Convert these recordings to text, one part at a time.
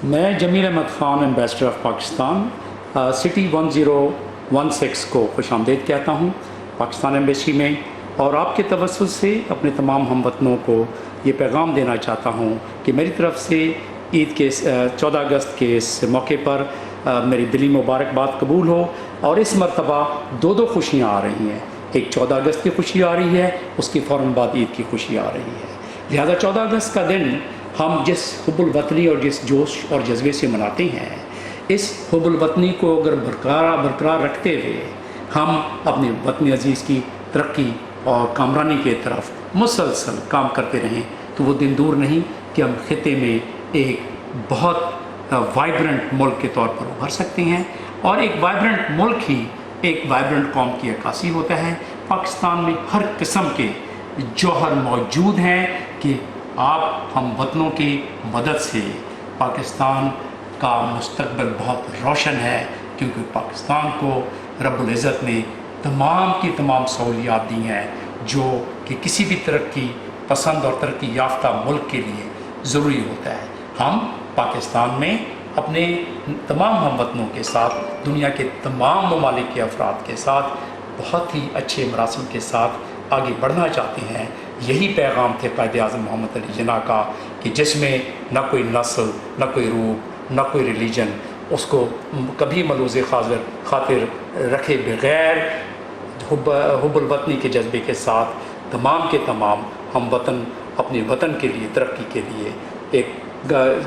میں Jamil Ahmed Khan ambassador of Pakistan city 1016 کو خوش آمدید کہتا ہوں پاکستان ایمبیسی میں، اور آپ کے توسط سے اپنے تمام ہم وطنوں کو یہ پیغام دینا چاہتا ہوں کہ میری طرف سے عید کے 14 اگست کے اس موقع پر میری دلی مبارکباد قبول ہو، اور اس مرتبہ دو خوشیاں آ رہی ہیں۔ ایک 14 اگست کی خوشی آ رہی ہے، اس کی فوراً بعد عید کی خوشی آ رہی ہے، لہذا 14 اگست کا دن ہم جس حب الوطنی اور جس جوش اور جذبے سے مناتے ہیں، اس حب الوطنی کو اگر برقرار رکھتے ہوئے ہم اپنے وطن عزیز کی ترقی اور کامرانی کے طرف مسلسل کام کرتے رہیں تو وہ دن دور نہیں کہ ہم خطے میں ایک بہت وائبرنٹ ملک کے طور پر ابھر سکتے ہیں، اور ایک وائبرنٹ ملک ہی ایک وائبرنٹ قوم کی عکاسی ہوتا ہے۔ پاکستان میں ہر قسم کے جوہر موجود ہیں کہ آپ ہم وطنوں کی مدد سے پاکستان کا مستقبل بہت روشن ہے، کیونکہ پاکستان کو رب العزت نے تمام کی تمام سہولیات دی ہیں جو کہ کسی بھی ترقی پسند اور ترقی یافتہ ملک کے لیے ضروری ہوتا ہے۔ ہم پاکستان میں اپنے تمام ہم وطنوں کے ساتھ، دنیا کے تمام ممالک کے افراد کے ساتھ بہت ہی اچھے مراسم کے ساتھ آگے بڑھنا چاہتے ہیں۔ یہی پیغام تھے قائد اعظم محمد علی جناح کا کہ جس میں نہ کوئی نسل، نہ کوئی روح، نہ کوئی ریلیجن، اس کو کبھی ملوز خاطر رکھے بغیر حب الوطنی کے جذبے کے ساتھ تمام کے تمام ہم وطن اپنے وطن کے لیے ترقی کے لیے ایک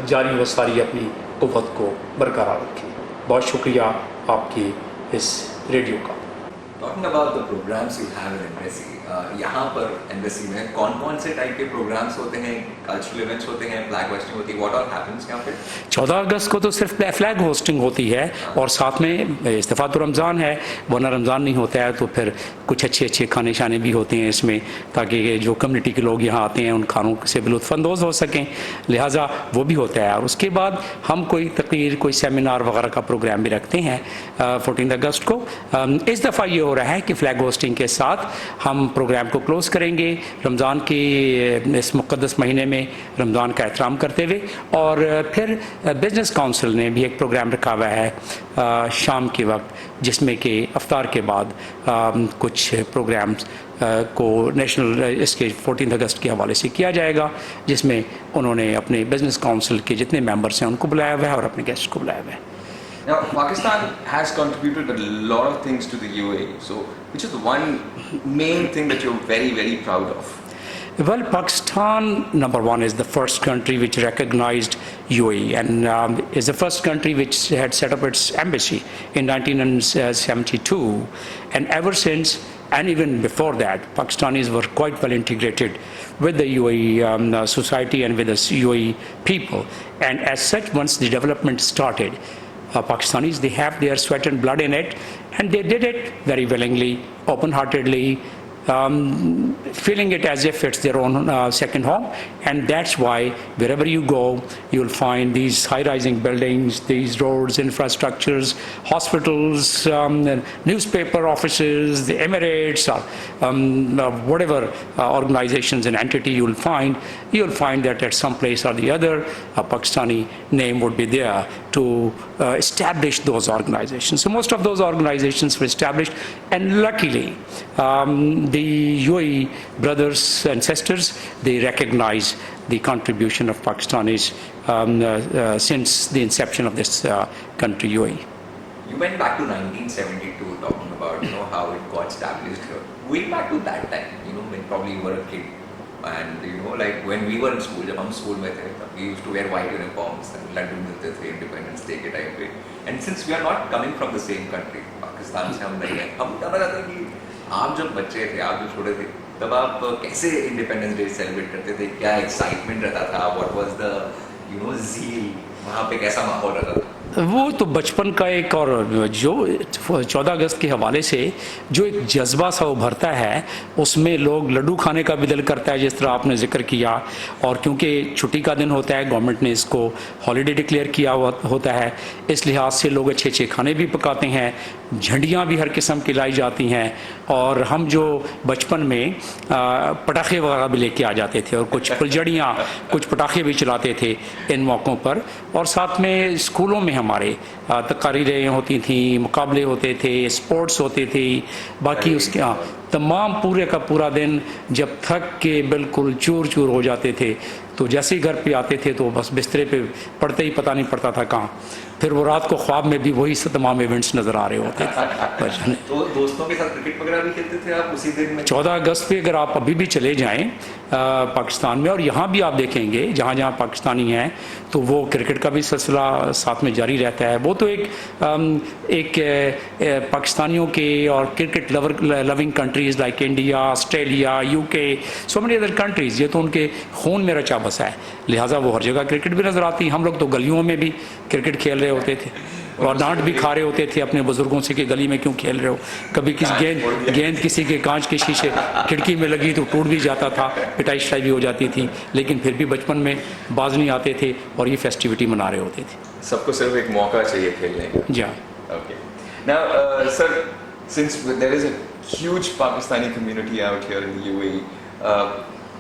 جاری و ساری اپنی قوت کو برقرار رکھیں۔ بہت شکریہ آپ کی اس ریڈیو کا۔ Talking about the programs you have in embassy, یہاں پر embassy میں کون کون سے ٹائپ کے پروگرامس ہوتے ہیں؟ کلچرل ایونٹس ہوتے ہیں، فلیگ ہوسٹنگ ہوتی ہے، what all happens یہاں پہ؟ 14 اگست کو تو صرف فلیگ ہوسٹنگ ہوتی ہے، اور ساتھ میں استفاعت رمضان ہے، ورنہ رمضان نہیں ہوتا ہے تو پھر کچھ اچھے کھانے شانے بھی ہوتے ہیں اس میں، تاکہ جو کمیونٹی کے لوگ یہاں آتے ہیں ان کھانوں سے بھی لطف اندوز ہو سکیں، لہٰذا وہ بھی ہوتا ہے۔ اور اس کے بعد ہم کوئی تقریر، کوئی سیمینار وغیرہ کا پروگرام بھی رکھتے ہیں 14 اگست کو۔ اس دفعہ یہ ہو رہا ہے کہ فلیگ ہوسٹنگ کے ساتھ ہم پروگرام کو کلوز کریں گے رمضان کی اس مقدس مہینے میں رمضان کا احترام کرتے ہوئے، اور پھر بزنس کونسل نے بھی ایک پروگرام رکھا ہوا ہے شام کے وقت، جس میں کہ افطار کے بعد کچھ پروگرامز کو نیشنل اس کے 14 اگست کے حوالے سے کیا جائے گا، جس میں انہوں نے اپنے بزنس کونسل کے جتنے ممبرس ہیں ان کو بلایا ہوا ہے اور اپنے گیسٹ کو بلایا ہوا ہے۔ Now, Pakistan has contributed a lot of things to the UAE. So, which is the one main thing that you're very, very proud of? Well, Pakistan, number one, is the first country which recognized UAE, and is the first country which had set up its embassy in 1972. And ever since, and even before that, Pakistanis were quite well integrated with the UAE society and with the UAE people. And as such, once the development started, Pakistanis, they have their sweat and blood in it, and they did it very willingly, open-heartedly, feeling it as if it's their own second home. And that's why wherever you go, you'll find these high-rising buildings, these roads, infrastructures, hospitals, newspaper offices, the Emirates, whatever organizations and entity you'll find that at some place or the other, a Pakistani name would be there to establish those organizations. So most of those organizations were established, and luckily the UAE brothers and sisters, they recognize the contribution of Pakistanis since the inception of this country, UAE. You went back to 1972 talking about, how it got established here. Going back to that time, when probably you were a kid, and like when we were in school, jab hum school mein the, we used to wear white uniforms and laddu milte the Independence Day ke time pe. And since we are not coming from the same country, Pakistan se hum nahi hai, hum kehna chahte hain ki آپ جب بچے تھے، آپ جب چھوٹے تھے، تب آپ کیسے انڈیپینڈنس ڈے سیلیبریٹ کرتے تھے؟ کیا ایکسائٹمنٹ رہتا تھا؟ واٹ واز دا زیل وہاں پہ، کیسا ماحول رہتا تھا؟ وہ تو بچپن کا ایک، اور جو 14 اگست کے حوالے سے جو ایک جذبہ سا ابھرتا ہے، اس میں لوگ لڈو کھانے کا بھی دل کرتا ہے جس طرح آپ نے ذکر کیا، اور کیونکہ چھٹی کا دن ہوتا ہے، گورنمنٹ نے اس کو ہالیڈے ڈکلیئر کیا ہوتا ہے، اس لحاظ سے لوگ اچھے اچھے کھانے بھی پکاتے ہیں، جھنڈیاں بھی ہر قسم کی لائی جاتی ہیں، اور ہم جو بچپن میں پٹاخے وغیرہ بھی لے کے آ جاتے تھے، اور کچھ پھلجھڑیاں، کچھ پٹاخے بھی چلاتے تھے ان موقعوں پر، اور ساتھ میں اسکولوں میں ہمارے تقاریریں ہوتی تھیں، مقابلے ہوتے تھے، اسپورٹس ہوتے تھے، باقی اس کے تمام پورے کا پورا دن جب تھک کے بالکل چور چور ہو جاتے تھے تو جیسے ہی گھر پہ آتے تھے تو بس بسترے پہ پڑتے ہی پتہ نہیں پڑتا تھا کہاں، پھر وہ رات کو خواب میں بھی وہی تمام ایونٹس نظر آ رہے ہوتے تھے۔ تو دوستوں کے ساتھ کرکٹ وغیرہ بھی کھیلتے تھے آپ اسی دن میں؟ 14 اگست پہ اگر آپ ابھی بھی چلے جائیں پاکستان میں، اور یہاں بھی آپ دیکھیں گے جہاں جہاں پاکستانی ہیں تو وہ کرکٹ کا بھی سلسلہ ساتھ میں جاری رہتا ہے۔ وہ تو ایک پاکستانیوں کے اور cricket loving countries like India, Australia, UK، so many other countries, یہ تو ان کے خون میں رچا بسا ہے، لہٰذا وہ ہر جگہ کرکٹ بھی نظر آتی۔ ہم لوگ تو گلیوں میں بھی کرکٹ کھیل رہے ہوتے تھے، اور ڈانٹ بھی کھا رہے ہوتے تھے اپنے بزرگوں سے کہ گلی میں کیوں کھیل رہے ہو، کبھی کسی گیند کسی کے کانچ کے شیشے کھڑکی میں لگی تو ٹوٹ بھی جاتا تھا، پٹائی شٹائی بھی ہو جاتی تھی، لیکن پھر بھی بچپن میں باز نہیں آتے تھے اور یہ فیسٹیوٹی منا رہے ہوتے تھے۔ سب کو صرف ایک موقع چاہیے کھیلنے کا۔ جی ہاں۔ Okay. Now, sir, since there is a huge Pakistani community out here in the UAE,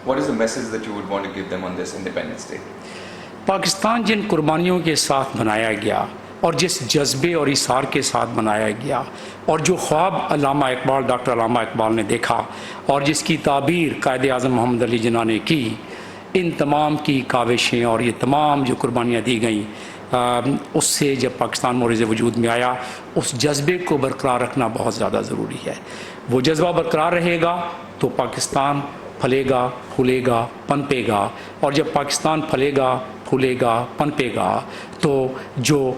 what is the message that you would want to give them on this Independence Day? Pakistan جن قربانیوں کے ساتھ بنایا گیا اور جس جذبے اور اصرار کے ساتھ بنایا گیا، اور جو خواب علامہ اقبال، ڈاکٹر علامہ اقبال نے دیکھا، اور جس کی تعبیر قائد اعظم محمد علی جناح نے کی، ان تمام کی کاوشیں اور یہ تمام جو قربانیاں دی گئیں، اس سے جب پاکستان مورز وجود میں آیا، اس جذبے کو برقرار رکھنا بہت زیادہ ضروری ہے۔ وہ جذبہ برقرار رہے گا تو پاکستان پھلے گا، پھولے گا، پنپے گا، اور جب پاکستان پھلے گا، پھولے گا، پنپے گا تو جو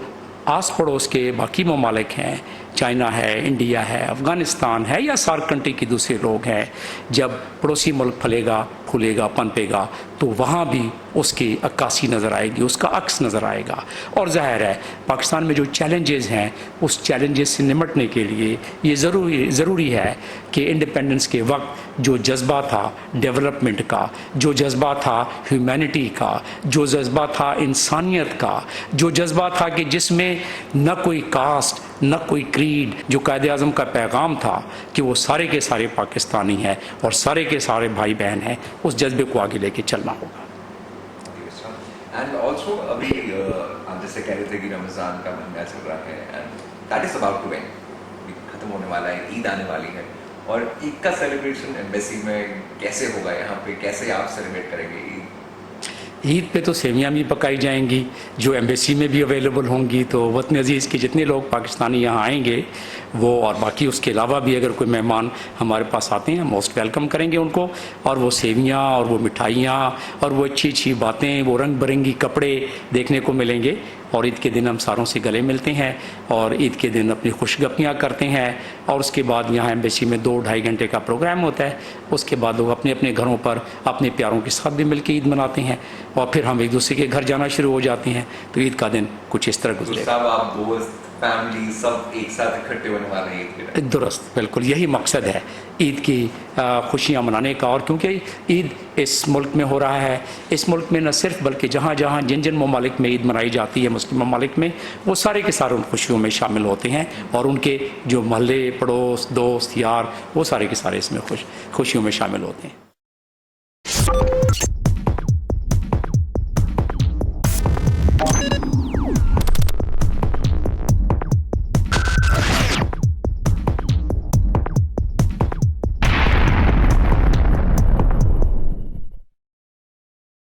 آس پڑوس کے باقی ممالک ہیں، چائنا ہے، انڈیا ہے، افغانستان ہے، یا سارک کنٹری کے دوسرے لوگ ہیں، جب پڑوسی ملک پھلے گا، پھولے گا، پنپے گا تو وہاں بھی اس کی عکاسی نظر آئے گی، اس کا عکس نظر آئے گا۔ اور ظاہر ہے پاکستان میں جو چیلنجز ہیں، اس چیلنجز سے نمٹنے کے لیے یہ ضروری ہے کہ انڈیپینڈنس کے وقت جو جذبہ تھا ڈیولپمنٹ کا، جو جذبہ تھا ہیومینٹی کا، جو جذبہ تھا انسانیت کا، جو جذبہ تھا کہ جس میں نہ کوئی کاسٹ، نہ کوئی کریڈ، جو قائد اعظم کا پیغام تھا کہ وہ سارے کے سارے پاکستانی ہیں اور سارے کے سارے بھائی بہن ہیں، اس جذبے کو آگے لے کے چلنا ہوگا۔ اینڈ آلسو ابھی آپ جیسے کہہ رہے تھے کہ رمضان کا مہینہ چل رہا ہے، and that is about to end, ختم ہونے والا ہے، عید آنے والی ہے، اور عید کا سیلیبریشن ایمبیسی میں کیسے ہوگا؟ یہاں پہ کیسے آپ سیلیبریٹ کریں گے عید؟ عید پہ تو سیویاں بھی پکائی جائیں گی جو ایمبیسی میں بھی اویلیبل ہوں گی، تو وطن عزیز کے جتنے لوگ پاکستانی یہاں آئیں گے وہ، اور باقی اس کے علاوہ بھی اگر کوئی مہمان ہمارے پاس آتے ہیں موسٹ ویلکم کریں گے ان کو، اور وہ سیویاں اور وہ مٹھائیاں اور وہ اچھی اچھی باتیں، وہ رنگ برنگی کپڑے دیکھنے کو ملیں گے، اور عید کے دن ہم ساروں سے گلے ملتے ہیں اور عید کے دن اپنی خوش گپیاں کرتے ہیں، اور اس کے بعد یہاں ایمبیسی میں 2-2.5 گھنٹے کا پروگرام ہوتا ہے، اس کے بعد لوگ اپنے اپنے گھروں پر اپنے پیاروں کے ساتھ بھی مل کے عید مناتے ہیں، اور پھر ہم ایک دوسرے کے گھر جانا شروع ہو جاتے ہیں، تو عید کا دن کچھ اس طرح گزرے گا۔ صاحب آپ دوست، فیملی سب ایک ساتھ اکٹھے ہونے والے ہیں عید کے دن؟ درست، بالکل یہی مقصد ہے عید کی خوشیاں منانے کا، اور کیونکہ عید اس ملک میں ہو رہا ہے، اس ملک میں نہ صرف بلکہ جہاں جہاں جن ممالک میں عید منائی جاتی ہے مسلم ممالک میں، وہ سارے کے سارے ان خوشیوں میں شامل ہوتے ہیں، اور ان کے جو محلے، پڑوس، دوست، یار، وہ سارے کے سارے اس میں خوشیوں میں شامل ہوتے ہیں۔